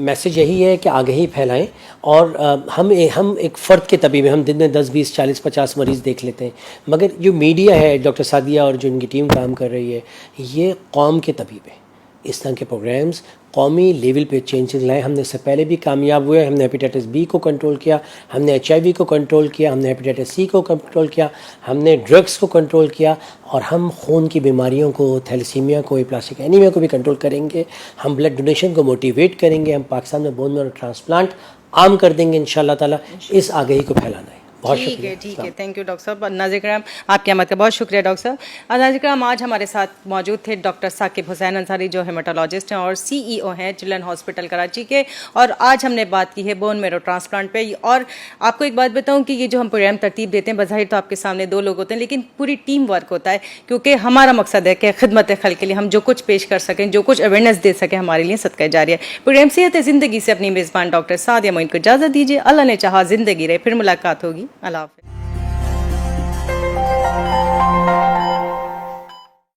Message یہی ہے کہ آگہی پھیلائیں، اور ہم ایک فرد کے طبیب ہیں، ہم دن میں 10 20 40 50 مریض دیکھ لیتے ہیں، مگر جو میڈیا ہے، ڈاکٹر سعدیہ اور جو ان کی ٹیم کام کر رہی ہے، یہ قوم کے طبیب ہیں. اس طرح کے پروگرامز قومی لیول پہ چینجز لائیں. ہم نے اس سے پہلے بھی کامیاب ہوئے. ہم نے ہیپیٹائٹس بی کو کنٹرول کیا، ہم نے HIV کو کنٹرول کیا، ہم نے ہیپیٹائٹس سی کو کنٹرول کیا، ہم نے ڈرگس کو کنٹرول کیا، اور ہم خون کی بیماریوں کو، تھیلیسیمیا کو، پلاسٹک اینیمیا کو بھی کنٹرول کریں گے. ہم بلڈ ڈونیشن کو موٹیویٹ کریں گے. ہم پاکستان میں بون میرو ٹرانسپلانٹ عام کر دیں گے انشاءاللہ تعالیٰ. اس آگہی کو پھیلانا ہے. بہت شکریہ. ٹھیک ہے، تھینک یو ڈاکٹر صاحب. ناظرین کرام، آپ کی آمد کا بہت شکریہ ڈاکٹر صاحب. ناظرین کرام، آج ہمارے ساتھ موجود تھے ڈاکٹر ثاقب حسین انصاری، جو ہیماٹولوجسٹ ہیں اور CEO ہیں چلڈرن ہاسپٹل کراچی کے، اور آج ہم نے بات کی ہے بون میرو ٹرانسپلانٹ پہ. اور آپ کو ایک بات بتاؤں کہ یہ جو ہم پروگرام ترتیب دیتے ہیں، بظاہر تو آپ کے سامنے 2 لوگ ہوتے ہیں، لیکن پوری ٹیم ورک ہوتا ہے، کیونکہ ہمارا مقصد ہے کہ خدمت خلق کے لیے ہم جو کچھ پیش کر سکیں، جو کچھ اویئرنیس دے سکیں، ہمارے لیے صدقہ جاریہ. پروگرام صحت زندگی سے اپنی میزبان ڈاکٹر سعدیہ معین کو اجازت دیجیے. اللہ نے چاہا زندگی رہے، پھر ملاقات ہوگی. اللہ حافظ.